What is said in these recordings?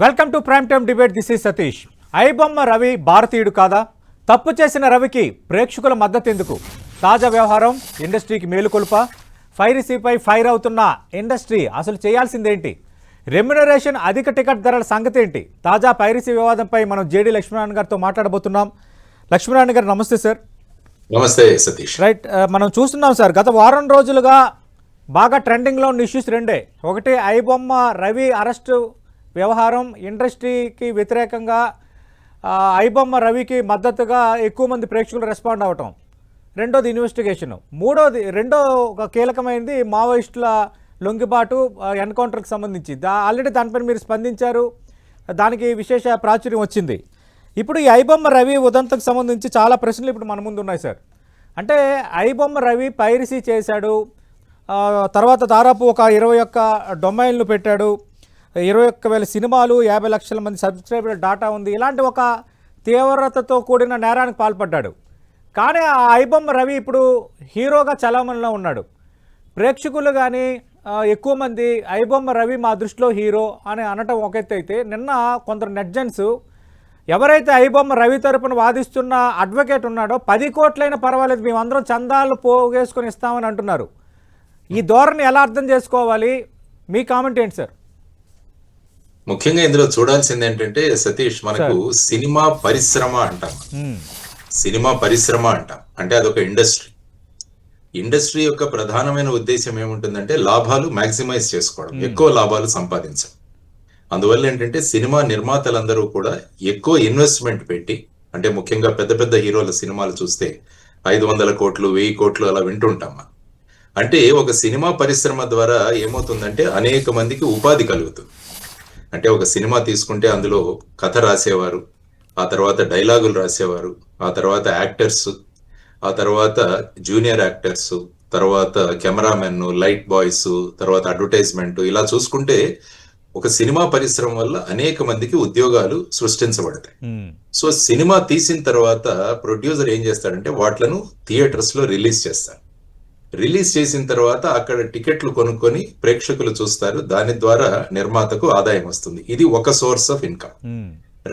Welcome to prime time debate. This is Satish. IBomma Ravi భారతీయుడు కాదా? తప్పు చేసిన రవికి ప్రేక్షకుల మద్దతు ఎందుకు? తాజా వ్యవహారం ఇండస్ట్రీకి మేలుకొల్ప. పైరసీపై ఫైర్ అవుతున్న ఇండస్ట్రీ అసలు చేయాల్సిందేంటి? రెమ్యునరేషన్, అధిక టికెట్ ధరల సంగతి ఏంటి? తాజా పైరసీ వివాదంపై మనం జేడి లక్ష్మీనారాయణ గారితో మాట్లాడబోతున్నాం. లక్ష్మీనారాయణ గారు నమస్తే సార్. నమస్తే సతీష్. రైట్, మనం చూస్తున్నాం సార్, గత వారం రోజులుగా బాగా ట్రెండింగ్లో ఉన్న ఇష్యూస్ రెండే. ఒకటి ఐబొమ్మ రవి అరెస్టు వ్యవహారం, ఇండస్ట్రీకి వ్యతిరేకంగా ఐబొమ్మ రవికి మద్దతుగా ఎక్కువ మంది ప్రేక్షకులు రెస్పాండ్ అవ్వటం. రెండోది ఇన్వెస్టిగేషన్. రెండో ఒక కీలకమైనది మావోయిస్టుల లొంగిబాటు, ఎన్కౌంటర్కి సంబంధించి ఆల్రెడీ దానిపైన మీరు స్పందించారు, దానికి విశేష ప్రాచుర్యం వచ్చింది. ఇప్పుడు ఈ ఐబొమ్మ రవి ఉదంతకు సంబంధించి చాలా ప్రశ్నలు ఇప్పుడు మన ముందు ఉన్నాయి సార్. అంటే ఐబొమ్మ రవి పైరసీ చేశాడు, తర్వాత దాదాపు ఒక 21 డొమైన్లు పెట్టాడు, 21,000 సినిమాలు, 50 లక్షల మంది సబ్స్క్రైబర్ డాటా ఉంది, ఇలాంటి ఒక తీవ్రతతో కూడిన నేరానికి పాల్పడ్డాడు. కానీ ఆ ఐబొమ్మ రవి ఇప్పుడు హీరోగా చలామణిలో ఉన్నాడు. ప్రేక్షకులు కానీ ఎక్కువ మంది ఐబొమ్మ రవి మా దృష్టిలో హీరో అని అనటం ఒక ఎత్తు అయితే, నిన్న కొందరు నెట్జన్స్ ఎవరైతే ఐబొమ్మ రవి తరపున వాదిస్తున్న అడ్వకేట్ ఉన్నాడో 10 కోట్లైనా పర్వాలేదు, మేమందరం చందాలు పోగేసుకొని ఇస్తామని అంటున్నారు. ఈ ధోరణి ఎలా అర్థం చేసుకోవాలి? మీ కామెంట్ ఏంటి సార్? ముఖ్యంగా ఇందులో చూడాల్సింది ఏంటంటే సతీష్, మనకు సినిమా పరిశ్రమ అంటాం. సినిమా పరిశ్రమ అంటాం అంటే అదొక ఇండస్ట్రీ యొక్క ప్రధానమైన ఉద్దేశం ఏముంటుందంటే లాభాలు మ్యాక్సిమైజ్ చేసుకోవడం, ఎక్కువ లాభాలు సంపాదించడం. అందువల్ల ఏంటంటే సినిమా నిర్మాతలందరూ కూడా ఎక్కువ ఇన్వెస్ట్మెంట్ పెట్టి, అంటే ముఖ్యంగా పెద్ద పెద్ద హీరోల సినిమాలు చూస్తే 500 కోట్లు 1000 కోట్లు అలా వింటుంటాం. అంటే ఒక సినిమా పరిశ్రమ ద్వారా ఏమవుతుందంటే అనేక మందికి ఉపాధి కలుగుతుంది. అంటే ఒక సినిమా తీసుకుంటే అందులో కథ రాసేవారు, ఆ తర్వాత డైలాగులు రాసేవారు, ఆ తర్వాత యాక్టర్స్, ఆ తర్వాత జూనియర్ యాక్టర్స్, తర్వాత కెమెరామెన్, లైట్ బాయ్స్, తర్వాత అడ్వర్టైజ్మెంట్, ఇలా చూసుకుంటే ఒక సినిమా పరిశ్రమ వల్ల అనేక మందికి ఉద్యోగాలు సృష్టించబడతాయి. సో సినిమా తీసిన తర్వాత ప్రొడ్యూసర్ ఏం చేస్తాడంటే వాట్లను థియేటర్స్ లో రిలీజ్ చేస్తాడు. రిలీజ్ చేసిన తర్వాత అక్కడ టికెట్లు కొనుక్కొని ప్రేక్షకులు చూస్తారు, దాని ద్వారా నిర్మాతకు ఆదాయం వస్తుంది. ఇది ఒక సోర్స్ ఆఫ్ ఇన్కమ్.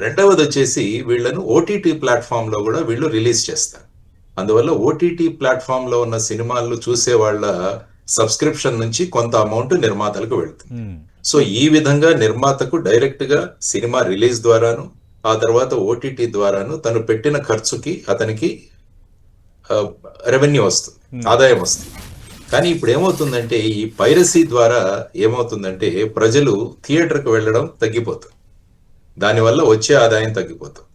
రెండవది వచ్చేసి వీళ్ళను ఓటీటీ ప్లాట్ఫామ్ లో కూడా వీళ్ళు రిలీజ్ చేస్తారు. అందువల్ల ఓటీటీ ప్లాట్ఫామ్ లో ఉన్న సినిమాలను చూసే వాళ్ళ సబ్స్క్రిప్షన్ నుంచి కొంత అమౌంట్ నిర్మాతలకు వెళ్తుంది. సో ఈ విధంగా నిర్మాతకు డైరెక్ట్ గా సినిమా రిలీజ్ ద్వారాను, ఆ తర్వాత ఓటీటీ ద్వారాను తను పెట్టిన ఖర్చుకి అతనికి రెవెన్యూ వస్తుంది, ఆదాయం వస్తుంది. కానీ ఇప్పుడు ఏమవుతుందంటే ఈ పైరసీ ద్వారా ఏమవుతుందంటే ప్రజలు థియేటర్కి వెళ్ళడం తగ్గిపోతుంది, దానివల్ల వచ్చే ఆదాయం తగ్గిపోతుంది.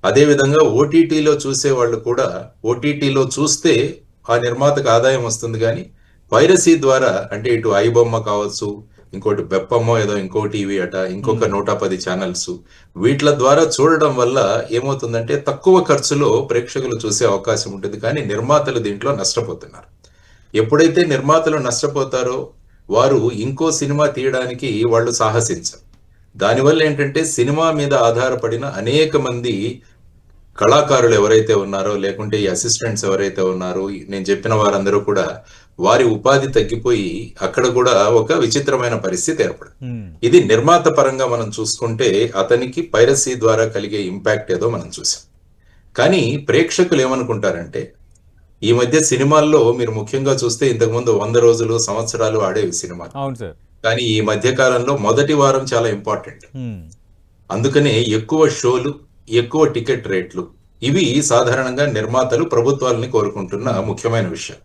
అదేవిధంగా ఓటీటీలో చూసే వాళ్ళు కూడా ఓటీటీలో చూస్తే ఆ నిర్మాతకు ఆదాయం వస్తుంది, కానీ పైరసీ ద్వారా అంటే ఇటు ఐబొమ్మ కావచ్చు, ఇంకోటి బెప్పమ్మో ఏదో ఇంకో టీవీ అట, ఇంకొక 110 ఛానల్స్, వీటిల ద్వారా చూడడం వల్ల ఏమవుతుందంటే తక్కువ ఖర్చులో ప్రేక్షకులు చూసే అవకాశం ఉంటుంది, కానీ నిర్మాతలు దీంట్లో నష్టపోతున్నారు. ఎప్పుడైతే నిర్మాతలు నష్టపోతారో వారు ఇంకో సినిమా తీయడానికి వాళ్ళు సాహసించరు. దానివల్ల ఏంటంటే సినిమా మీద ఆధారపడిన అనేక మంది కళాకారులు ఎవరైతే ఉన్నారో, లేకుంటే ఈ అసిస్టెంట్స్ ఎవరైతే ఉన్నారో, నేను చెప్పిన వారందరూ కూడా వారి ఉపాధి తగ్గిపోయి అక్కడ కూడా ఒక విచిత్రమైన పరిస్థితి ఏర్పడింది. ఇది నిర్మాత పరంగా మనం చూసుకుంటే అతనికి పైరసీ ద్వారా కలిగే ఇంపాక్ట్ ఏదో మనం చూసాం. కానీ ప్రేక్షకులు ఏమనుకుంటారంటే ఈ మధ్య సినిమాల్లో మీరు ముఖ్యంగా చూస్తే ఇంతకుముందు 100 రోజులు, సంవత్సరాలు ఆడేవి సినిమాలు. కానీ ఈ మధ్య కాలంలో మొదటి వారం చాలా ఇంపార్టెంట్. అందుకనే ఎక్కువ షోలు, ఎక్కువ టికెట్ రేట్లు, ఇవి సాధారణంగా నిర్మాతలు ప్రభుత్వాలని కోరుకుంటున్న ముఖ్యమైన విషయం.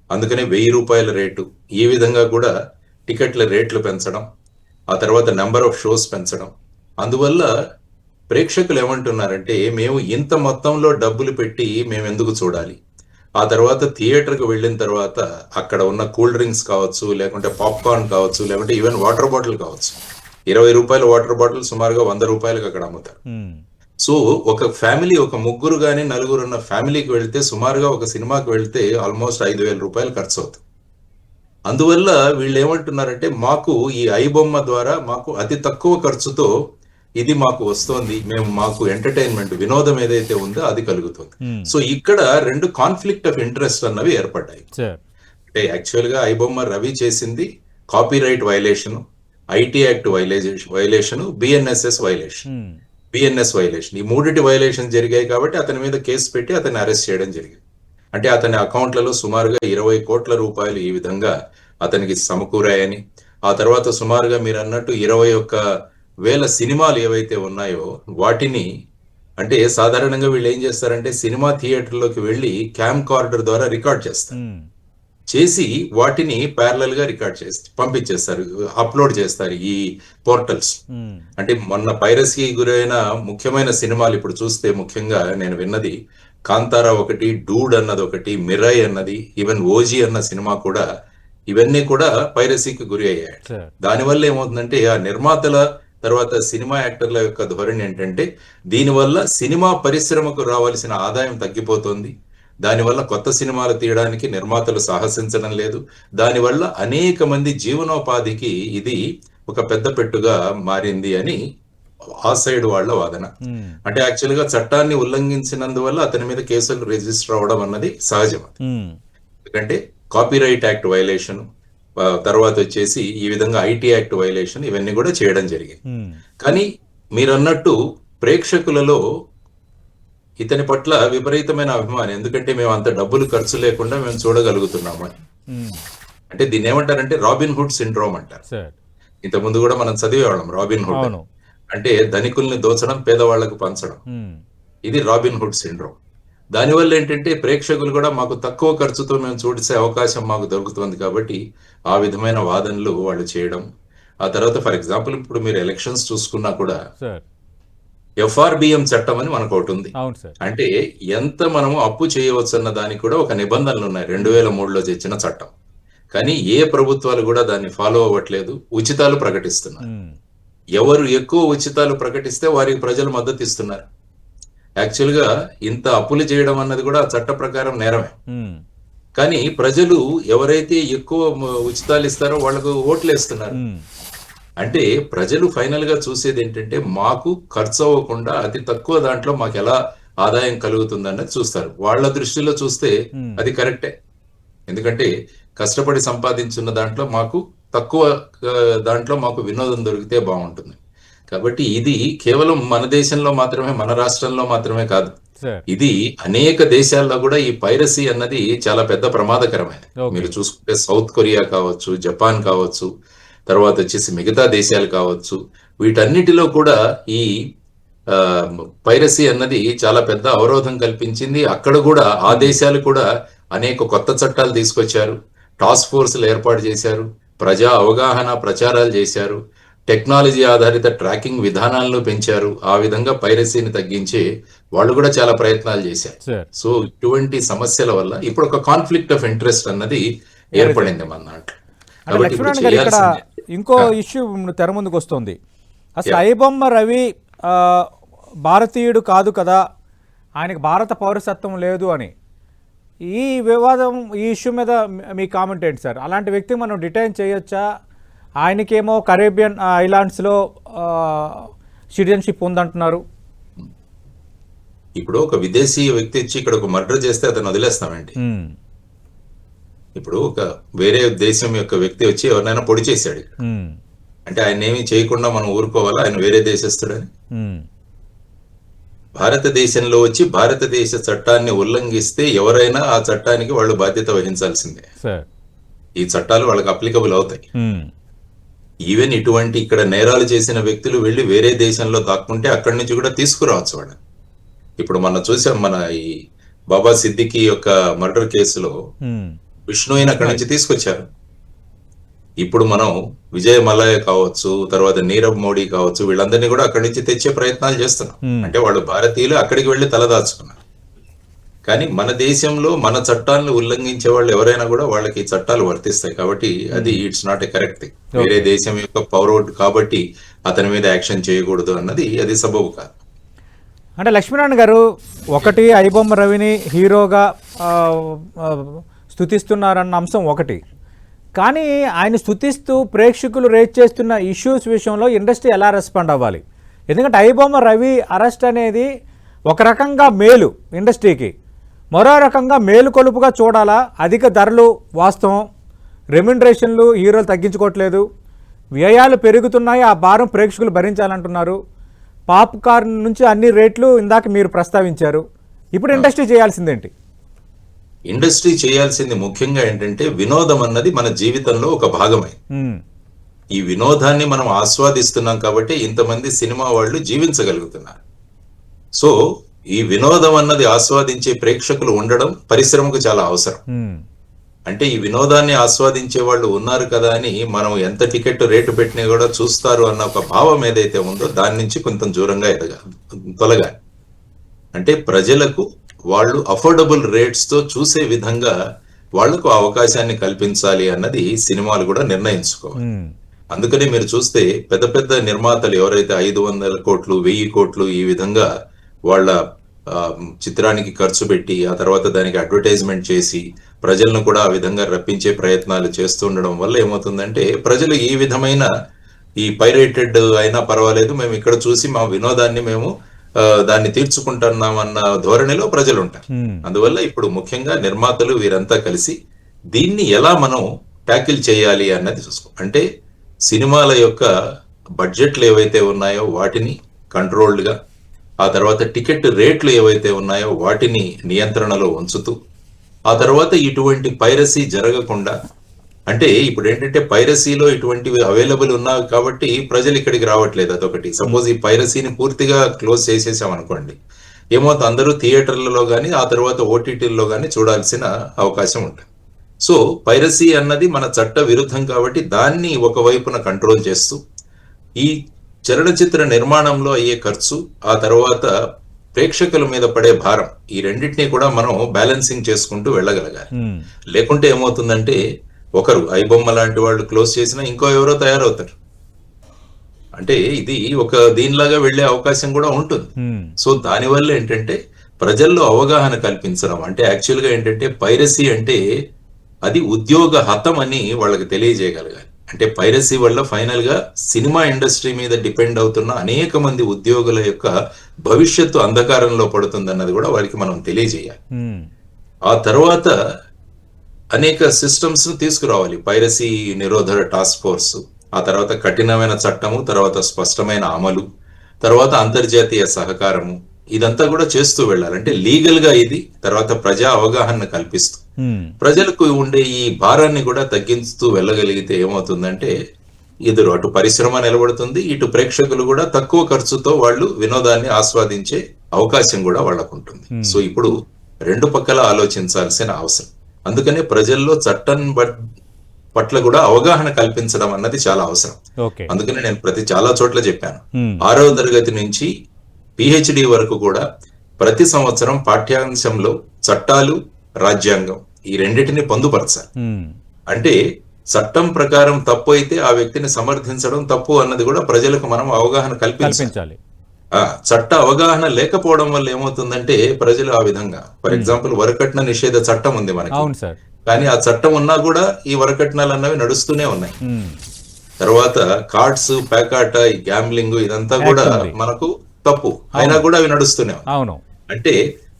అందుకనే 1000 రూపాయల రేటు, ఈ విధంగా కూడా టికెట్ల రేట్లు పెంచడం, ఆ తర్వాత నెంబర్ ఆఫ్ షోస్ పెంచడం. అందువల్ల ప్రేక్షకులు ఏమంటున్నారంటే మేము ఇంత మొత్తంలో డబ్బులు పెట్టి మేము ఎందుకు చూడాలి? ఆ తర్వాత థియేటర్కి వెళ్ళిన తర్వాత అక్కడ ఉన్న కూల్ డ్రింక్స్ కావచ్చు, లేకుంటే పాప్కార్న్ కావచ్చు, లేకుంటే ఈవెన్ వాటర్ బాటిల్ కావచ్చు, 20 రూపాయల వాటర్ బాటిల్ సుమారుగా 100 రూపాయలకు అక్కడ అమ్ముతారు. సో ఒక ఫ్యామిలీ, ఒక ముగ్గురు కానీ నలుగురు ఉన్న ఫ్యామిలీకి వెళ్తే సుమారుగా ఒక సినిమాకి వెళ్తే ఆల్మోస్ట్ 5,000 రూపాయలు ఖర్చు అవుతుంది. అందువల్ల వీళ్ళు ఏమంటున్నారంటే మాకు ఈ ఐబొమ్మ ద్వారా మాకు అతి తక్కువ ఖర్చుతో ఇది మాకు వస్తోంది, మాకు ఎంటర్టైన్మెంట్, వినోదం ఏదైతే ఉందో అది కలుగుతుంది. సో ఇక్కడ 2 కాన్ఫ్లిక్ట్ ఆఫ్ ఇంట్రెస్ట్ అన్నవి ఏర్పడ్డాయి. అంటే యాక్చువల్ గా ఐబొమ్మ రవి చేసింది copyright violation, IT act violation, BNSS violation, BNS violation, ఈ మూడిటి వైలేషన్ జరిగాయి కాబట్టి అతని మీద కేసు పెట్టి అతన్ని అరెస్ట్ చేయడం జరిగింది. అంటే అతని అకౌంట్లలో సుమారుగా 20 కోట్ల రూపాయలు ఈ విధంగా అతనికి సమకూరాయని, ఆ తర్వాత సుమారుగా మీరు అన్నట్టు 21,000 సినిమాలు ఏవైతే ఉన్నాయో వాటిని, అంటే సాధారణంగా వీళ్ళు ఏం చేస్తారంటే సినిమా థియేటర్లోకి వెళ్ళి క్యామ్ కార్డర్ ద్వారా రికార్డ్ చేస్తారు, చేసి వాటిని ప్యారలల్ గా రికార్డ్ చేసి పంపించేస్తారు, అప్లోడ్ చేస్తారు ఈ పోర్టల్స్. అంటే మొన్న పైరసీ గురైన ముఖ్యమైన సినిమాలు ఇప్పుడు చూస్తే ముఖ్యంగా నేను విన్నది కాంతారా ఒకటి, డూడ్ అన్నది ఒకటి, మిరై అన్నది, ఈవెన్ ఓజీ అన్న సినిమా కూడా, ఇవన్నీ కూడా పైరసీకి గురి అయ్యాయి. దానివల్ల ఏమవుతుందంటే ఆ నిర్మాతల తర్వాత సినిమా యాక్టర్ల యొక్క ధోరణి ఏంటంటే దీనివల్ల సినిమా పరిశ్రమకు రావాల్సిన ఆదాయం తగ్గిపోతుంది, దానివల్ల కొత్త సినిమాలు తీయడానికి నిర్మాతలు సాహసించడం లేదు, దానివల్ల అనేక మంది జీవనోపాధికి ఇది ఒక పెద్ద పెట్టుగా మారింది అని ఆ సైడ్ వాళ్ళ వాదన. అంటే యాక్చువల్ గా చట్టాన్ని ఉల్లంఘించినందువల్ల అతని మీద కేసులు రిజిస్టర్ అవడం అన్నది సహజం. ఎందుకంటే కాపీరైట్ యాక్ట్ వైలేషన్, తర్వాత వచ్చేసి ఈ విధంగా ఐటీ యాక్ట్ వైలేషన్, ఇవన్నీ కూడా చేయడం జరిగింది. కానీ మీరు అన్నట్టు ప్రేక్షకులలో ఇతని పట్ల విపరీతమైన అభిమానం, ఎందుకంటే మేము అంత డబ్బులు ఖర్చు లేకుండా మేము చూడగలుగుతున్నాము అని. అంటే దీన్ని ఏమంటారంటే రాబిన్ హుడ్ సిండ్రోమ్ అంటారు. ఇంత ముందు కూడా మనం చదివేవాళ్ళం రాబిన్ హుడ్ అంటే ధనికుల్ని దోచడం, పేదవాళ్లకు పంచడం, ఇది రాబిన్ హుడ్ సిండ్రోమ్. దానివల్ల ఏంటంటే ప్రేక్షకులు కూడా మాకు తక్కువ ఖర్చుతో మేము చూసే అవకాశం మాకు దొరుకుతుంది కాబట్టి ఆ విధమైన వాదనలు వాళ్ళు చేయడం. ఆ తర్వాత ఫర్ ఎగ్జాంపుల్ ఇప్పుడు మీరు ఎలక్షన్స్ చూసుకున్నా కూడా ఎఫ్ఆర్బిఎం చట్టం అని మనకు ఒకటి ఉంది. అంటే ఎంత మనము అప్పు చేయవచ్చు అన్న దానికి కూడా ఒక నిబంధనలు ఉన్నాయి, 2003లో తెచ్చిన చట్టం. కానీ ఏ ప్రభుత్వాలు కూడా దాన్ని ఫాలో అవ్వట్లేదు, ఉచితాలు ప్రకటిస్తున్నారు. ఎవరు ఎక్కువ ఉచితాలు ప్రకటిస్తే వారికి ప్రజలు మద్దతు ఇస్తున్నారు. యాక్చువల్ గా ఇంత అప్పులు చేయడం అన్నది కూడా చట్ట ప్రకారం నేరమే. కానీ ప్రజలు ఎవరైతే ఎక్కువ ఉచితాలు ఇస్తారో వాళ్ళకు ఓట్లు వేస్తున్నారు. అంటే ప్రజలు ఫైనల్ గా చూసేది ఏంటంటే మాకు ఖర్చు అవ్వకుండా అతి తక్కువ దాంట్లో మాకు ఎలా ఆదాయం కలుగుతుంది అన్నది చూస్తారు. వాళ్ళ దృష్టిలో చూస్తే అది కరెక్టే, ఎందుకంటే కష్టపడి సంపాదించున్న దాంట్లో మాకు తక్కువ దాంట్లో మాకు వినోదం దొరికితే బాగుంటుంది. కాబట్టి ఇది కేవలం మన దేశంలో మాత్రమే, మన రాష్ట్రంలో మాత్రమే కాదు, ఇది అనేక దేశాల్లో కూడా ఈ పైరసీ అన్నది చాలా పెద్ద ప్రమాదకరమైనది. మీరు చూసుకుంటే సౌత్ కొరియా కావచ్చు, జపాన్ కావచ్చు, తర్వాత వచ్చేసి మిగతా దేశాలు కావచ్చు, వీటన్నిటిలో కూడా ఈ పైరసీ అన్నది చాలా పెద్ద అవరోధం కల్పించింది. అక్కడ కూడా ఆ దేశాలు కూడా అనేక కొత్త చట్టాలు తీసుకొచ్చారు, టాస్క్ ఫోర్స్లు ఏర్పాటు చేశారు, ప్రజా అవగాహన ప్రచారాలు చేశారు, టెక్నాలజీ ఆధారిత ట్రాకింగ్ విధానాలను పెంచారు. ఆ విధంగా పైరసీని తగ్గించి వాళ్ళు కూడా చాలా ప్రయత్నాలు చేశారు. సో ఇటువంటి సమస్యల వల్ల ఇప్పుడు ఒక కాన్ఫ్లిక్ట్ ఆఫ్ ఇంట్రెస్ట్ అన్నది ఏర్పడింది మన దాంట్లో. ఇక్కడ ఇంకో ఇష్యూ తెర ముందుకు వస్తుంది. అసలు ఐబొమ్మ రవి భారతీయుడు కాదు కదా, ఆయనకు భారత పౌరసత్వం లేదు అని ఈ వివాదం, ఈ ఇష్యూ మీద మీ కామెంట్ ఏంటి సార్? అలాంటి వ్యక్తి మనం డిటైన్ చేయొచ్చా? ఆయనకేమో కరేబియన్ ఐలాండ్స్లో సిటిజన్షిప్ ఉందంటున్నారు. ఇప్పుడు ఒక విదేశీ వ్యక్తి వచ్చి ఇక్కడ ఒక మర్డర్ చేస్తే అతను వదిలేస్తామండి. ఇప్పుడు ఒక వేరే దేశం యొక్క వ్యక్తి వచ్చి ఎవరినైనా పొడి చేశాడు, అంటే ఆయన ఏమి చేయకుండా మనం ఊరుకోవాలా? ఆయన వేరే దేశస్తుడని? భారతదేశంలో వచ్చి భారతదేశ చట్టాన్ని ఉల్లంఘిస్తే ఎవరైనా ఆ చట్టానికి వాళ్ళు బాధ్యత వహించాల్సిందే. ఈ చట్టాలు వాళ్ళకి అప్లికబుల్ అవుతాయి. ఈవెన్ ఇటువంటి ఇక్కడ నేరాలు చేసిన వ్యక్తులు వెళ్ళి వేరే దేశంలో దాక్కుంటే అక్కడి నుంచి కూడా తీసుకురావచ్చు వాళ్ళని. ఇప్పుడు మనం చూసాం, మన ఈ బాబా సిద్దికి యొక్క మర్డర్ కేసులో విష్ణుని అక్కడి నుంచి తీసుకొచ్చారు. ఇప్పుడు మనం విజయ్ మల్లయ్య కావచ్చు, తర్వాత నీరవ్ మోడీ కావచ్చు, వీళ్ళందరినీ కూడా అక్కడి నుంచి తెచ్చే ప్రయత్నాలు చేస్తున్నాం. అంటే వాళ్ళు భారతీయులు అక్కడికి వెళ్ళి తలదాచుకున్నారు. కానీ మన దేశంలో మన చట్టాలను ఉల్లంఘించే వాళ్ళు ఎవరైనా కూడా వాళ్ళకి ఈ చట్టాలు వర్తిస్తాయి. కాబట్టి అది it's not a correct thing. వేరే దేశం యొక్క పౌరుడు కాబట్టి అతని మీద యాక్షన్ చేయకూడదు అన్నది అది సబబు కాదు. అంటే లక్ష్మీనారాయణ గారు, ఒకటి ఐబొమ్మ రవిని హీరోగా స్తుతిస్తున్నారన్న అంశం ఒకటి, కానీ ఆయన స్తుతిస్తూ ప్రేక్షకులు రేట్ చేస్తున్న ఇష్యూస్ విషయంలో ఇండస్ట్రీ ఎలా రెస్పాండ్ అవ్వాలి? ఎందుకంటే ఐబొమ్మ రవి అరెస్ట్ అనేది ఒక రకంగా మేలు ఇండస్ట్రీకి, మరో రకంగా మేలుకొలుపుగా చూడాలా? అధిక ధరలు వాస్తవం, రెమ్యునరేషన్లు హీరోలు తగ్గించుకోవట్లేదు, వ్యయాలు పెరుగుతున్నాయి, ఆ భారం ప్రేక్షకులు భరించాలంటున్నారు. పాప్కార్న్ నుంచి అన్ని రేట్లు ఇందాక మీరు ప్రస్తావించారు. ఇప్పుడు ఇండస్ట్రీ చేయాల్సిందేంటి? ఇండస్ట్రీ చేయాల్సింది ముఖ్యంగా ఏంటంటే వినోదం అన్నది మన జీవితంలో ఒక భాగమే. ఈ వినోదాన్ని మనం ఆస్వాదిస్తున్నాం కాబట్టి ఇంతమంది సినిమా వాళ్ళు జీవించగలుగుతున్నారు. సో ఈ వినోదం అన్నది ఆస్వాదించే ప్రేక్షకులు ఉండడం పరిశ్రమకు చాలా అవసరం. అంటే ఈ వినోదాన్ని ఆస్వాదించే వాళ్ళు ఉన్నారు కదా అని మనం ఎంత టికెట్ రేటు పెట్టినా కూడా చూస్తారు అన్న ఒక భావం ఏదైతే ఉందో దాని నుంచి కొంచెం దూరంగా తొలగాలి. అంటే ప్రజలకు వాళ్ళు అఫోర్డబుల్ రేట్స్ తో చూసే విధంగా వాళ్లకు అవకాశాన్ని కల్పించాలి అన్నది సినిమాలు కూడా నిర్ణయించుకోవాలి. అందుకని మీరు చూస్తే పెద్ద పెద్ద నిర్మాతలు ఎవరైతే 500 కోట్లు 1000 కోట్లు ఈ విధంగా వాళ్ళ చిత్రానికి ఖర్చు పెట్టి ఆ తర్వాత దానికి అడ్వర్టైజ్మెంట్ చేసి ప్రజలను కూడా ఆ విధంగా రప్పించే ప్రయత్నాలు చేస్తుండడం వల్ల ఏమవుతుందంటే ప్రజలు ఈ విధమైన ఈ పైరేటెడ్ అయినా పర్వాలేదు, మేము ఇక్కడ చూసి మా వినోదాన్ని మేము దాన్ని తీర్చుకుంటున్నామన్న ధోరణిలో ప్రజలు ఉంటారు. అందువల్ల ఇప్పుడు ముఖ్యంగా నిర్మాతలు వీరంతా కలిసి దీన్ని ఎలా మనం ట్యాకిల్ చేయాలి అన్నది చూసుకో. అంటే సినిమాల యొక్క బడ్జెట్లు ఏవైతే ఉన్నాయో వాటిని కంట్రోల్డ్ గా, ఆ తర్వాత టికెట్ రేట్లు ఏవైతే ఉన్నాయో వాటిని నియంత్రణలో ఉంచుతూ, ఆ తర్వాత ఇటువంటి పైరసీ జరగకుండా, అంటే ఇప్పుడు ఏంటంటే పైరసీలో ఇటువంటివి అవైలబుల్ ఉన్నాయి కాబట్టి ప్రజలు ఇక్కడికి రావట్లేదు. అదొకటి. సపోజ్ ఈ పైరసీని పూర్తిగా క్లోజ్ చేసేసాం అనుకోండి, ఏమవుతుంది, అందరూ థియేటర్లలో కానీ ఆ తర్వాత ఓటీటీల్లో కానీ చూడాల్సిన అవకాశం ఉంటుంది. సో పైరసీ అన్నది మన చట్ట విరుద్ధం కాబట్టి దాన్ని ఒకవైపున కంట్రోల్ చేస్తూ ఈ చలనచిత్ర నిర్మాణంలో అయ్యే ఖర్చు, ఆ తర్వాత ప్రేక్షకుల మీద పడే భారం, ఈ రెండింటినీ కూడా మనం బ్యాలెన్సింగ్ చేసుకుంటూ వెళ్ళగలగాలి. లేకుంటే ఏమవుతుందంటే ఒకరు ఐబొమ్మ లాంటి వాళ్ళు క్లోజ్ చేసినా ఇంకో ఎవరో తయారవుతారు. అంటే ఇది ఒక దీనిలాగా వెళ్లే అవకాశం కూడా ఉంటుంది. సో దానివల్ల ఏంటంటే ప్రజల్లో అవగాహన కల్పించడం, అంటే యాక్చువల్ గా ఏంటంటే పైరసీ అంటే అది ఉద్యోగ హతం అని వాళ్ళకి తెలియజేయగలగాలి. అంటే పైరసీ వల్ల ఫైనల్ గా సినిమా ఇండస్ట్రీ మీద డిపెండ్ అవుతున్న అనేక మంది ఉద్యోగుల యొక్క భవిష్యత్తు అంధకారంలో పడుతుంది అన్నది కూడా వాళ్ళకి మనం తెలియజేయాలి. ఆ తర్వాత అనేక సిస్టమ్స్ తీసుకురావాలి. పైరసీ నిరోధక టాస్క్ ఫోర్స్, ఆ తర్వాత కఠినమైన చట్టము, తర్వాత స్పష్టమైన అమలు, తర్వాత అంతర్జాతీయ సహకారము, ఇదంతా కూడా చేస్తూ వెళ్ళాలి. అంటే లీగల్ గా ఇది, తర్వాత ప్రజా అవగాహన కల్పిస్తూ ప్రజలకు ఉండే ఈ భారాన్ని కూడా తగ్గిస్తూ వెళ్ళగలిగితే ఏమవుతుందంటే ఎదురు అటు పరిశ్రమ నిలబడుతుంది, ఇటు ప్రేక్షకులు కూడా తక్కువ ఖర్చుతో వాళ్ళు వినోదాన్ని ఆస్వాదించే అవకాశం కూడా వాళ్ళకు ఉంటుంది. సో ఇప్పుడు రెండు పక్కల ఆలోచించాల్సిన అవసరం. అందుకనే ప్రజల్లో చట్టం పట్ల కూడా అవగాహన కల్పించడం అన్నది చాలా అవసరం. అందుకనే నేను చాలా చోట్ల చెప్పాను, 6వ తరగతి నుంచి PhD వరకు కూడా ప్రతి సంవత్సరం పాఠ్యాంశంలో చట్టాలు, రాజ్యాంగం ఈ రెండింటిని పొందుపరచాలి. అంటే చట్టం ప్రకారం తప్పు అయితే ఆ వ్యక్తిని సమర్థించడం తప్పు అన్నది కూడా ప్రజలకు మనం అవగాహన కల్పించాలి. చట్ట అవగాహన లేకపోవడం వల్ల ఏమవుతుందంటే ప్రజలు ఆ విధంగా, ఫర్ ఎగ్జాంపుల్ వరకట్న నిషేధ చట్టం ఉంది మనకి, కానీ ఆ చట్టం ఉన్నా కూడా ఈ వరకట్నాలు అన్నవి నడుస్తూనే ఉన్నాయి. తర్వాత కార్డ్స్, ప్యాకాట, ఈ గ్యాంబ్లింగ్ ఇదంతా కూడా మనకు తప్పు, అయినా కూడా అవి నడుస్తూనే ఉన్నాయి. అంటే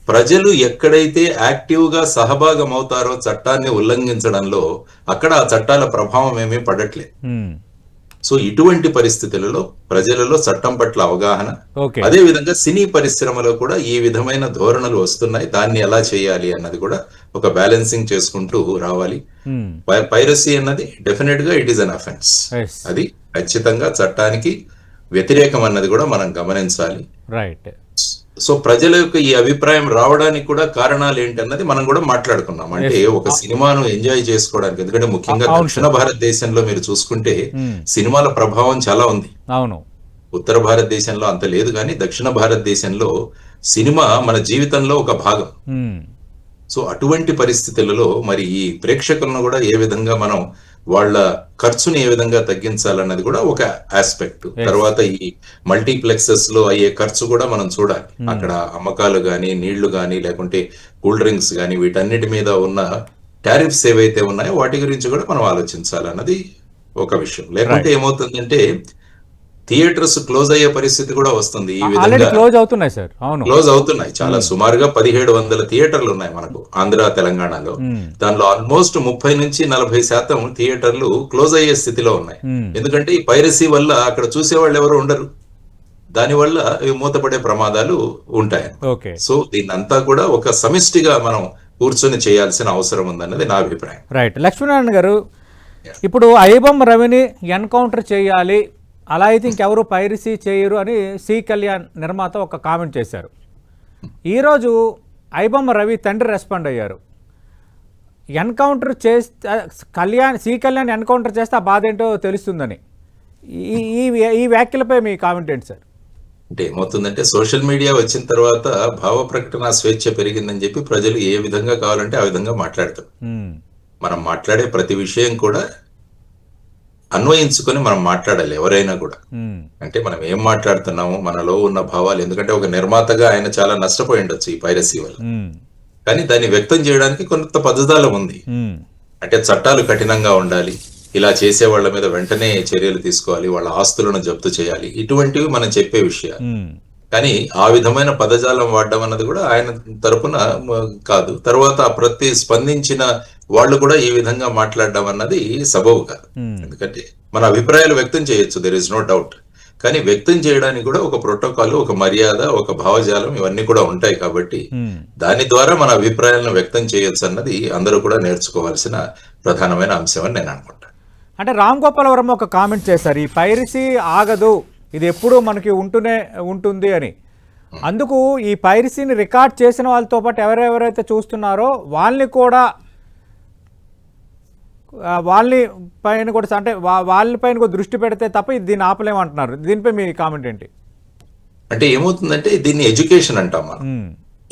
ప్రజలు ఎక్కడైతే యాక్టివ్ గా సహభాగం అవుతారో చట్టాన్ని ఉల్లంఘించడంలో అక్కడ ఆ చట్టాల ప్రభావం ఏమీ పడట్లేదు. సో ఇటువంటి పరిస్థితులలో ప్రజలలో చట్టం పట్ల అవగాహన, అదే విధంగా సినీ పరిశ్రమలో కూడా ఈ విధమైన ధోరణులు వస్తున్నాయి, దాన్ని ఎలా చేయాలి అన్నది కూడా ఒక బ్యాలెన్సింగ్ చేసుకుంటూ రావాలి. పైరసీ అన్నది డెఫినెట్ గా ఇట్ ఈస్ అన్ అఫెన్స్, అది ఖచ్చితంగా చట్టానికి వ్యతిరేకం అన్నది కూడా మనం గమనించాలి. సో ప్రజల యొక్క ఈ అభిప్రాయం రావడానికి కూడా కారణాలు ఏంటన్నది మనం కూడా మాట్లాడుకున్నాం. అంటే ఒక సినిమాను ఎంజాయ్ చేసుకోవడానికి, ఎందుకంటే ముఖ్యంగా దక్షిణ భారతదేశంలో మీరు చూసుకుంటే సినిమాల ప్రభావం చాలా ఉంది. ఉత్తర భారతదేశంలో అంత లేదు, కానీ దక్షిణ భారతదేశంలో సినిమా మన జీవితంలో ఒక భాగం. సో అటువంటి పరిస్థితులలో మరి ఈ ప్రేక్షకులను కూడా ఏ విధంగా మనం వాళ్ళ ఖర్చుని ఏ విధంగా తగ్గించాలన్నది కూడా ఒక ఆస్పెక్ట్. తర్వాత ఈ మల్టీప్లెక్సెస్ లో అయ్యే ఖర్చు కూడా మనం చూడాలి. అక్కడ అమ్మకాలు గాని, నీళ్లు గాని, లేకుంటే కూల్ డ్రింక్స్ గాని, వీటన్నిటి మీద ఉన్న టారిఫ్స్ ఏవైతే ఉన్నాయో వాటి గురించి కూడా మనం ఆలోచించాలన్నది ఒక విషయం. లేకుంటే ఏమవుతుందంటే థియేటర్స్ క్లోజ్ అయ్యే పరిస్థితి కూడా వస్తుంది. ఈ ఆల్రెడీ విధంగా క్లోజ్ అవుతున్నాయి సార్. అవును. క్లోజ్ అవుతున్నాయి. చాలా సుమారుగా 1700 థియేటర్లు ఉన్నాయి మనకు ఆంధ్ర తెలంగాణలో. దానిలో ఆల్మోస్ట్ 30-40% థియేటర్లు క్లోజ్ అయ్యే స్థితిలో ఉన్నాయి. ఎందుకంటే ఈ పైరసీ వల్ల అక్కడ చూసేవాళ్ళు ఎవరు ఉండరు, దానివల్ల ఇవి మూతపడే ప్రమాదాలు ఉంటాయి. ఓకే. సో దీన్నంతా కూడా ఒక సమిష్టిగా మనం కూర్చొని చేయాల్సిన అవసరం ఉందన్నది నా అభిప్రాయం. రైట్. లక్ష్మీనారాయణ గారు, ఇప్పుడు ఐబొమ్మ రవిని ఎన్కౌంటర్ చేయాలి, అలా అయితే ఇంకెవరు పైరసీ చేయరు అని సి కళ్యాణ్ నిర్మాత ఒక కామెంట్ చేశారు. ఈరోజు ఐబొమ్మ రవి తండ్రి రెస్పాండ్ అయ్యారు. ఎన్కౌంటర్ చేస్తే సి కళ్యాణ్ ఎన్కౌంటర్ చేస్తే ఆ బాధ ఏంటో తెలుస్తుందని. ఈ వ్యాఖ్యలపై మీ కామెంట్ ఏంటి సార్? అంటే ఏమవుతుందంటే సోషల్ మీడియా వచ్చిన తర్వాత భావ ప్రకటన స్వేచ్ఛ పెరిగిందని చెప్పి ప్రజలు ఏ విధంగా కావాలంటే ఆ విధంగా మాట్లాడతారు. మనం మాట్లాడే ప్రతి విషయం కూడా అన్వయించుకొని మనం మాట్లాడాలి ఎవరైనా కూడా. అంటే మనం ఏం మాట్లాడుతున్నాము, మనలో ఉన్న భావాలు. ఎందుకంటే ఒక నిర్మాతగా ఆయన చాలా నష్టపోయి ఉండొచ్చు ఈ పైరసీ వల్ల, కానీ దాన్ని వ్యక్తం చేయడానికి కొంత పద్ధతాలు ఉంది. అంటే చట్టాలు కఠినంగా ఉండాలి, ఇలా చేసే వాళ్ళ మీద వెంటనే చర్యలు తీసుకోవాలి, వాళ్ళ ఆస్తులను జప్తు చేయాలి, ఇటువంటివి మనం చెప్పే విషయాలు. కానీ ఆ విధమైన పదజాలం వాడడం అన్నది కూడా ఆయన తరపున కాదు. తర్వాత ప్రతి స్పందించిన వాళ్ళు కూడా ఈ విధంగా మాట్లాడడం అన్నది సబబు కాదు. ఎందుకంటే మన అభిప్రాయాలు వ్యక్తం చేయొచ్చు, దెర్ ఇస్ నో డౌట్. కానీ వ్యక్తం చేయడానికి కూడా ఒక ప్రోటోకాల్, ఒక మర్యాద, ఒక భావజాలం ఇవన్నీ కూడా ఉంటాయి. కాబట్టి దాని ద్వారా మన అభిప్రాయాలను వ్యక్తం చేయొచ్చు అన్నది అందరూ కూడా నేర్చుకోవాల్సిన ప్రధానమైన అంశం అని నేను అనుకుంటాను. అంటే రామ్ గోపాల్ వర్మ ఒక కామెంట్ చేశారు, ఈ పైరసీ ఆగదు, ఇది ఎప్పుడూ మనకి ఉంటుంది అని. అందుకు ఈ పైరసీని రికార్డ్ చేసిన వాళ్ళతో పాటు ఎవరెవరైతే చూస్తున్నారో వాళ్ళని పైన కూడా అంటే వాళ్ళపైన కూడా దృష్టి పెడితే తప్ప దీన్ని ఆపలేమంటున్నారు. దీనిపై మీ కామెంట్ ఏంటి? అంటే ఏమవుతుందంటే దీన్ని ఎడ్యుకేషన్ అంటాం మనం.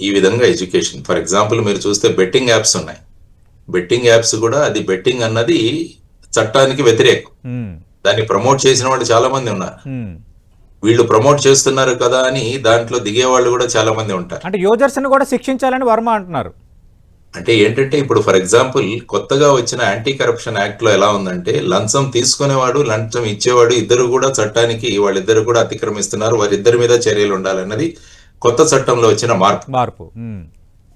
ఈ విధంగా ఎడ్యుకేషన్. ఫర్ ఎగ్జాంపుల్ మీరు చూస్తే బెట్టింగ్ యాప్స్ ఉన్నాయి. బెట్టింగ్ యాప్స్ కూడా అది బెట్టింగ్ అన్నది చట్టానికి వ్యతిరేకం. దాన్ని ప్రమోట్ చేసిన వాళ్ళు చాలా మంది ఉన్నారు. వీళ్ళు ప్రమోట్ చేస్తున్నారు కదా అని దాంట్లో దిగే వాళ్ళు కూడా చాలా మంది ఉంటారు. అంటే యూజర్స్ ని కూడా శిక్షించాలని వర్మ అంటున్నారు. అంటే ఏంటంటే ఇప్పుడు ఫర్ ఎగ్జాంపుల్ కొత్తగా వచ్చిన యాంటీ కరప్షన్ యాక్ట్ లో ఎలా ఉందంటే లంచం తీసుకునేవాడు, లంచం ఇచ్చేవాడు ఇద్దరు కూడా చట్టానికి వాళ్ళిద్దరు కూడా అతిక్రమిస్తున్నారు, వారిద్దరి మీద చర్యలు ఉండాలన్నది కొత్త చట్టంలో వచ్చిన మార్పు.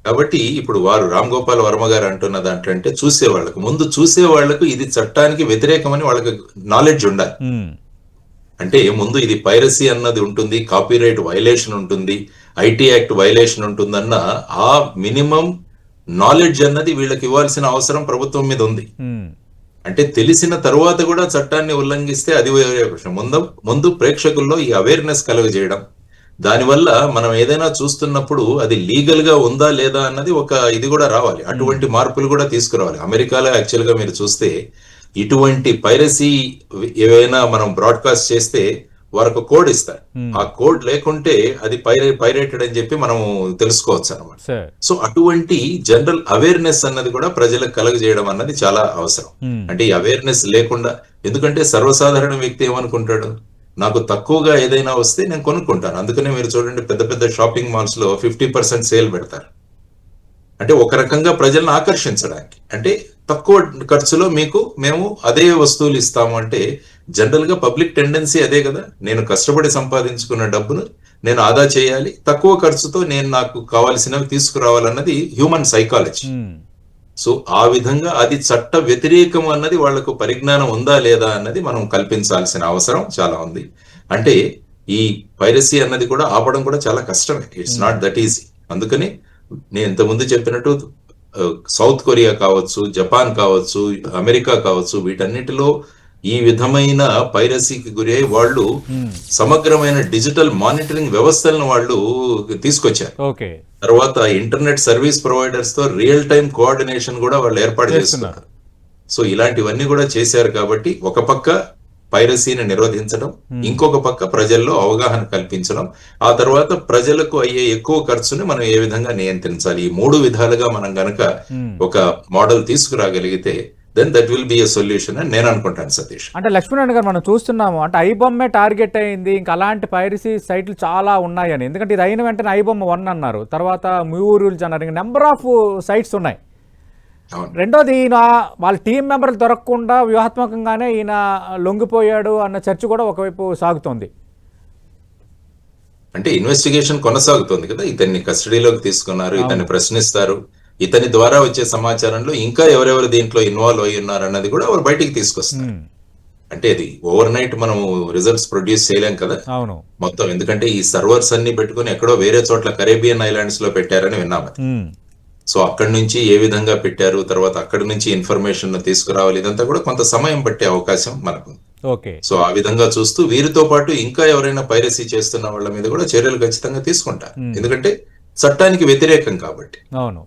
కాబట్టి ఇప్పుడు వారు రామ్ గోపాల్ వర్మ గారు అంటున్న దాంట్లో అంటే చూసే వాళ్లకు ఇది చట్టానికి వ్యతిరేకమని వాళ్ళకి నాలెడ్జ్ ఉండాలి. అంటే ముందు ఇది పైరసీ అన్నది ఉంటుంది, కాపీరైట్ వైలేషన్ ఉంటుంది, ఐటీ యాక్ట్ వైలేషన్ ఉంటుందన్న ఆ మినిమం నాలెడ్జ్ అన్నది వీళ్ళకి ఇవ్వాల్సిన అవసరం ప్రభుత్వం మీద ఉంది. అంటే తెలిసిన తరువాత కూడా చట్టాన్ని ఉల్లంఘిస్తే అది వేరే విషయం. ముందు ప్రేక్షకుల్లో ఈ అవేర్నెస్ కలుగజేయడం, దానివల్ల మనం ఏదైనా చూస్తున్నప్పుడు అది లీగల్ గా ఉందా లేదా అన్నది ఒక ఇది కూడా రావాలి. అటువంటి మార్పులు కూడా తీసుకురావాలి. అమెరికాలో యాక్చువల్ గా మీరు చూస్తే ఇటువంటి పైరసీ ఏవైనా మనం బ్రాడ్కాస్ట్ చేస్తే వారికి కోడ్ ఇస్తారు. ఆ కోడ్ లేకుంటే అది పైరేటెడ్ అని చెప్పి మనం తెలుసుకోవచ్చు అనమాట. సో అటువంటి జనరల్ అవేర్నెస్ అన్నది కూడా ప్రజలకు కలగజేయడం అన్నది చాలా అవసరం. అంటే ఈ అవేర్నెస్ లేకుండా, ఎందుకంటే సర్వసాధారణ వ్యక్తి ఏమనుకుంటాడు, నాకు తక్కువగా ఏదైనా వస్తే నేను కొనుక్కుంటాను. అందుకనే మీరు చూడండి పెద్ద పెద్ద షాపింగ్ మాల్స్ లో 50% సేల్ పెడతారు. అంటే ఒక రకంగా ప్రజలను ఆకర్షించడానికి, అంటే తక్కువ ఖర్చులో మేము అదే వస్తువులు ఇస్తాము. అంటే జనరల్ గా పబ్లిక్ టెండెన్సీ అదే కదా, నేను కష్టపడి సంపాదించుకున్న డబ్బును నేను ఆదా చేయాలి, తక్కువ ఖర్చుతో నేను నాకు కావాల్సినవి తీసుకురావాలన్నది హ్యూమన్ సైకాలజీ. సో ఆ విధంగా అది చట్ట వ్యతిరేకం అన్నది వాళ్లకు పరిజ్ఞానం ఉందా లేదా అన్నది మనం కల్పించాల్సిన అవసరం చాలా ఉంది. అంటే ఈ పైరసీ అన్నది కూడా ఆపడం కూడా చాలా కష్టమే, ఇట్స్ నాట్ దట్ ఈజీ. అందుకని నేను ఇంతకుముందు చెప్పినట్టు సౌత్ కొరియా కావచ్చు, జపాన్ కావచ్చు, అమెరికా కావచ్చు, వీటన్నిటిలో ఈ విధమైన పైరసీకి గురై వాళ్ళు సమగ్రమైన డిజిటల్ మానిటరింగ్ వ్యవస్థలను వాళ్ళు తీసుకొచ్చారు. తర్వాత ఇంటర్నెట్ సర్వీస్ ప్రొవైడర్స్ తో రియల్ టైం కోఆర్డినేషన్ కూడా వాళ్ళు ఏర్పాటు చేస్తున్నారు. సో ఇలాంటివన్నీ కూడా చేశారు. కాబట్టి ఒక పక్క పైరసీని నిరోధించడం, ఇంకొక పక్క ప్రజల్లో అవగాహన కల్పించడం, ఆ తర్వాత ప్రజలకు అయ్యే ఎక్కువ ఖర్చుని మనం ఏ విధంగా నియంత్రించాలి, ఈ మూడు విధాలుగా మనం గనక ఒక మోడల్ తీసుకురాగలిగితే then that will be a solution అని నేను అనుకుంటాను సతీష్. అంటే లక్ష్మీనారాయణ గారు, మనం చూస్తున్నాము అంటే ఐబొమ్మే టార్గెట్ అయింది, ఇంకా అలాంటి పైరసీ సైట్లు చాలా ఉన్నాయని. ఎందుకంటే ఇది అయిన వెంటనే ఐబొమ్మ 1 అన్నారు, తర్వాత మ్యూ రూల్స్ అన్నారు, ఇంకా నెంబర్ ఆఫ్ సైట్స్ ఉన్నాయి. అవును. రెండోది ఈయన వాళ్ళ టీం మెంబర్లు దొరకకుండా వ్యూహాత్మకంగానే ఈయన లొంగిపోయాడు అన్న చర్చ కూడా ఒకవైపు సాగుతోంది. అంటే ఇన్వెస్టిగేషన్ కొనసాగుతుంది కదా, ఇతన్ని కస్టడీలోకి తీసుకున్నారు, ఇతన్ని అవును. ప్రశ్నిస్తారు, ఇతని ద్వారా వచ్చే సమాచారంలో ఇంకా ఎవరెవరు దీంట్లో ఇన్వాల్వ్ అయ్యి ఉన్నారు అన్నది కూడా వారు బయటికి తీసుకొస్తారు. ఉమ్, అంటే అది ఓవర్ నైట్ మనం రిజల్ట్స్ ప్రొడ్యూస్ చేయలేం కదా అవును. మొత్తం, ఎందుకంటే ఈ సర్వర్స్ అన్ని పెట్టుకుని ఎక్కడో వేరే చోట్ల కరేబియన్ ఐలాండ్స్ లో పెట్టారని విన్నాం అది. ఉమ్, సో అక్కడి నుంచి ఏ విధంగా పెట్టారు, తర్వాత అక్కడి నుంచి ఇన్ఫర్మేషన్ తీసుకురావాలి, ఇదంతా కూడా కొంత సమయం పట్టే అవకాశం మనకు. ఓకే. సో ఆ విధంగా చూస్తూ వీరితో పాటు ఇంకా ఎవరైనా పైరసీ చేస్తున్న వాళ్ళ మీద కూడా చర్యలు ఖచ్చితంగా తీసుకుంటారు, ఎందుకంటే చట్టానికి వ్యతిరేకం కాబట్టి. అవును.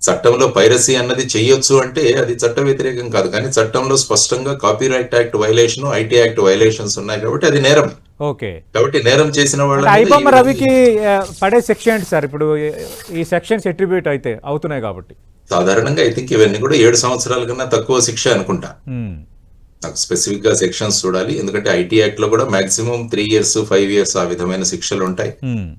చట్టంలో పైరసీ అన్నది చెయ్యొచ్చు అంటే అది చట్ట వ్యతిరేకం కాదు, కానీ చట్టంలో స్పష్టంగా copyright act violation, IT act violations ఉన్నాయి కాబట్టి అది నేరం. ఓకే. కాబట్టి నేరం చేసిన వాళ్ళ అంటే మీద ఈ ఐబొమ్మ విధంగా రవికి పడే సెక్షన్ ఏంటి సార్? ఇప్పుడు ఈ సెక్షన్స్ అట్రిబ్యూట్ అయితే అవుతున్నాయి కాబట్టి. సాధారణంగా ఐ థింక్ ఇవన్నీ కూడా 7 సంవత్సరాల కన్నా తక్కువ శిక్ష అనుకుంటా. ఉమ్, నాకు స్పెసిఫిక్ గా సెక్షన్స్ చూడాలి, ఎందుకంటే ఐటీ యాక్ట్ లో కూడా మాక్సిమం 3 years 5 years ఆ విధమైన శిక్షలు ఉంటాయి. ఉమ్,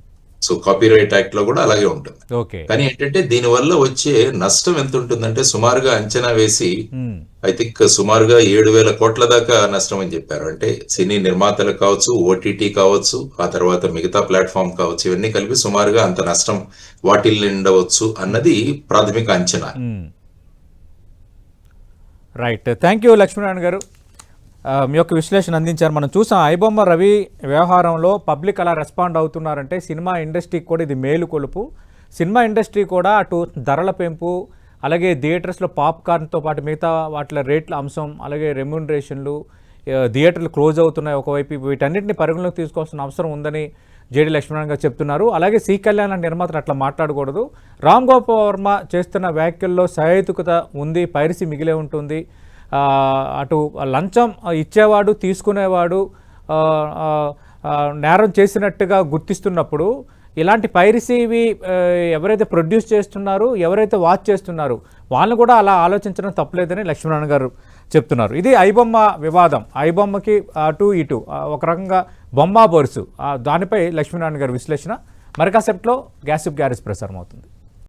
సో కాపీరైట్ యాక్ట్ లో కూడా అలాగే ఉంటుంది. ఓకే. కానీ ఏంటంటే దీనివల్ల వచ్చే నష్టం ఎంత ఉంటుందంటే సుమారుగా అంచనా వేసి ఉమ్, ఐ థింక్ సుమారుగా 7,000 కోట్ల దాకా నష్టం అని చెప్పారు. అంటే సినీ నిర్మాతలు కావచ్చు, ఓటీటీ కావచ్చు, ఆ తర్వాత మిగతా ప్లాట్ఫామ్ కావచ్చు, ఇవన్నీ కలిపి సుమారుగా అంత నష్టం వాటిల్ ఉండవచ్చు అన్నది ప్రాథమిక అంచనా. ఉమ్. రైట్, థ్యాంక్ యూ లక్ష్మీనారాయణ గారు, మీ యొక్క విశ్లేషణ అందించారు. మనం చూసాం ఐబొమ్మ రవి వ్యవహారంలో పబ్లిక్ అలా రెస్పాండ్ అవుతున్నారంటే సినిమా ఇండస్ట్రీకి కూడా ఇది మేలుకొలుపు. సినిమా ఇండస్ట్రీ కూడా అటు ధరల పెంపు, అలాగే థియేటర్స్లో పాప్కార్న్తో పాటు మిగతా వాటిలో రేట్ల అంశం, అలాగే రెమ్యూనరేషన్లు, థియేటర్లు క్లోజ్ అవుతున్నాయి ఒకవైపు, వీటన్నిటిని పరిగణలోకి తీసుకోవాల్సిన అవసరం ఉందని జేడీ లక్ష్మీనారాయణ గారు చెప్తున్నారు. అలాగే సి కళ్యాణ్ లాంటి నిర్మాతలు అట్లా మాట్లాడకూడదు. రామ్ గోపాల్ వర్మ చేస్తున్న వ్యాఖ్యల్లో సహేతుకత ఉంది, పైరసీ మిగిలే ఉంటుంది. అటు లంచం ఇచ్చేవాడు తీసుకునేవాడు నేరం చేసినట్టుగా గుర్తిస్తున్నప్పుడు ఇలాంటి పైరసీవి ఎవరైతే ప్రొడ్యూస్ చేస్తున్నారో, ఎవరైతే వాచ్ చేస్తున్నారో వాళ్ళని కూడా అలా ఆలోచించడం తప్పలేదని లక్ష్మీనారాయణ గారు చెప్తున్నారు. ఇది ఐబొమ్మ వివాదం. ఐబొమ్మకి అటు ఇటు ఒక రకంగా బొమ్మ బొరుసు, దానిపై లక్ష్మీనారాయణ గారి విశ్లేషణ. మరి కాసేపట్లో గ్యాసిప్ గ్యారేజ్ ప్రసారం అవుతుంది.